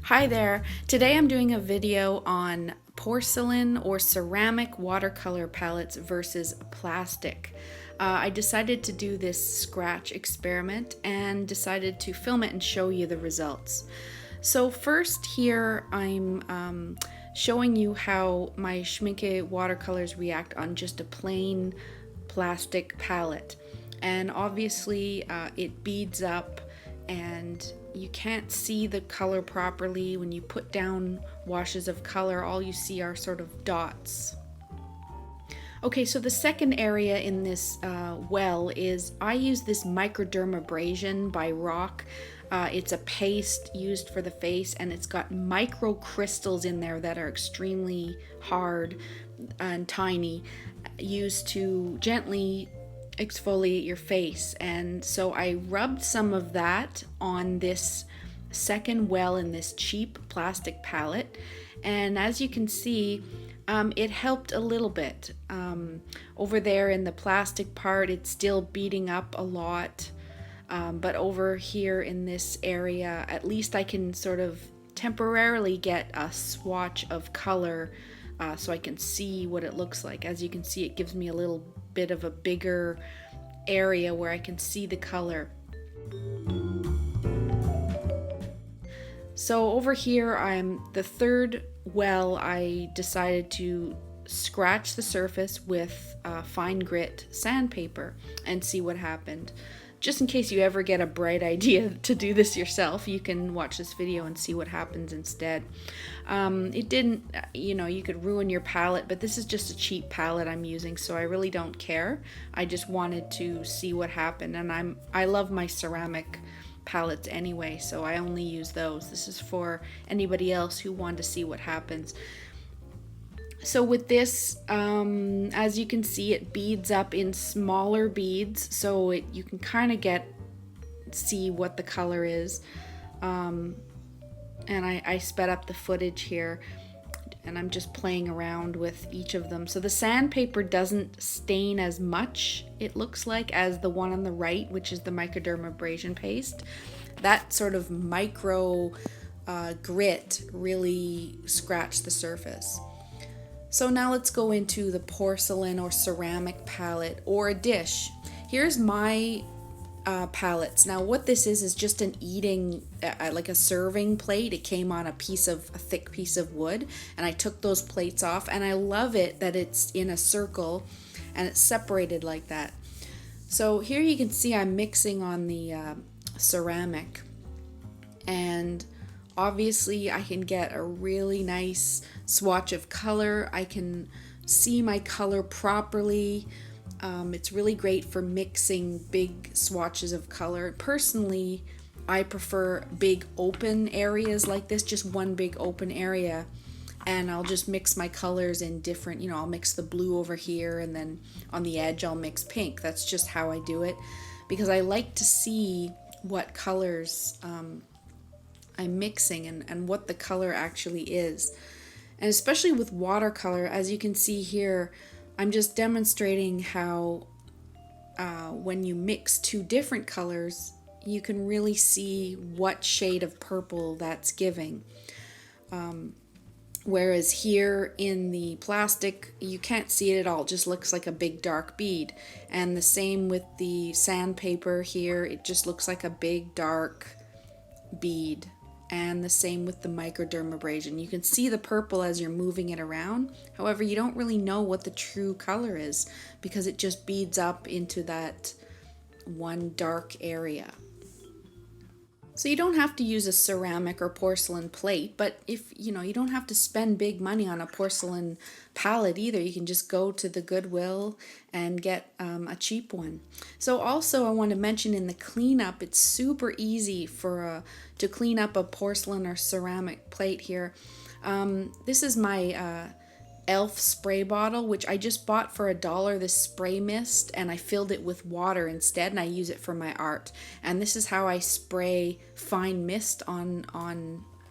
Hi there. Today I'm doing a video on porcelain or ceramic watercolor palettes versus plastic. I decided to do this scratch experiment and decided to film it and show you the results. So first here I'm showing you how my Schmincke watercolors react on just a plain plastic palette. And obviously it beads up and you can't see the color properly. When you put down washes of color, all you see are sort of dots. Okay, so the second area in this well is I use this Microdermabrasion by Rock. It's a paste used for the face, and it's got micro crystals in there that are extremely hard and tiny, used to gently exfoliate your face. And so I rubbed some of that on this second well in this cheap plastic palette, and as you can see, it helped a little bit. Over there in the plastic part, it's still beating up a lot, but over here in this area, at least I can sort of temporarily get a swatch of color, so I can see what it looks like. As you can see, it gives me a little bit of a bigger area where I can see the color. So over here, the third well, I decided to scratch the surface with fine grit sandpaper and see what happened. Just in case you ever get a bright idea to do this yourself, you can watch this video and see what happens instead. It didn't, you could ruin your palette, but this is just a cheap palette I'm using, so I really don't care. I just wanted to see what happened, and I love my ceramic palettes anyway, so I only use those. This is for anybody else who wanted to see what happens. So with this, as you can see, it beads up in smaller beads, so you can kind of see what the color is. And I sped up the footage here, and I'm just playing around with each of them. So the sandpaper doesn't stain as much, it looks like, as the one on the right, which is the Microdermabrasion paste. That sort of micro grit really scratched the surface. So now let's go into the porcelain or ceramic palette or a dish. Here's my palettes. Now what this is just an eating, like a serving plate. It came on a thick piece of wood, and I took those plates off, and I love it that it's in a circle and it's separated like that. So here you can see I'm mixing on the ceramic, and obviously I can get a really nice swatch of color. I can see my color properly. It's really great for mixing big swatches of color. Personally, I prefer big open areas like this, just one big open area, and I'll just mix my colors in different, I'll mix the blue over here, and then on the edge I'll mix pink. That's just how I do it, because I like to see what colors I'm mixing and what the color actually is. And especially with watercolor, as you can see here, I'm just demonstrating how when you mix two different colors, you can really see what shade of purple that's giving. Whereas here in the plastic, you can't see it at all. It just looks like a big dark bead. And the same with the sandpaper here. It just looks like a big dark bead. And the same with the Microdermabrasion. You can see the purple as you're moving it around. However, you don't really know what the true color is because it just beads up into that one dark area. So you don't have to use a ceramic or porcelain plate, but if you don't have to spend big money on a porcelain palette either. You can just go to the Goodwill and get a cheap one. So also I want to mention in the cleanup, it's super easy to clean up a porcelain or ceramic plate here. This is my Elf spray bottle, which I just bought for $1, this spray mist, and I filled it with water instead, and I use it for my art. And this is how I spray fine mist on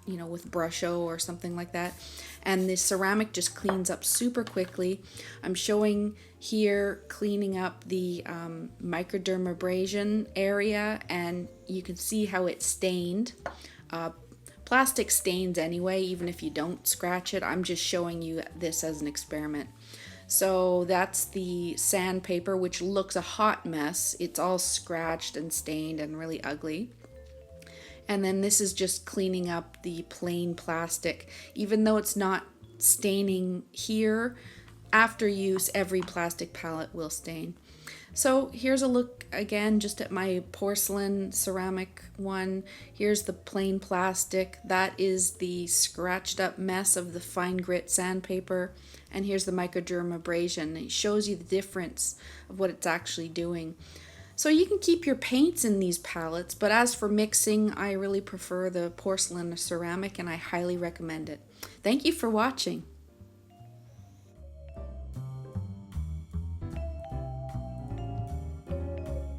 with Brusho or something like that. And the ceramic just cleans up super quickly. I'm showing here cleaning up the Microdermabrasion area, and you can see how it stained. Plastic stains anyway, even if you don't scratch it. I'm just showing you this as an experiment. So that's the sandpaper, which looks a hot mess. It's all scratched and stained and really ugly. And then this is just cleaning up the plain plastic. Even though it's not staining here, after use, every plastic palette will stain. So here's a look again just at my porcelain ceramic one. Here's the plain plastic. That is the scratched up mess of the fine grit sandpaper. And here's the microdermabrasion. It shows you the difference of what it's actually doing. So you can keep your paints in these palettes, but as for mixing, I really prefer the porcelain ceramic and I highly recommend it. Thank you for watching.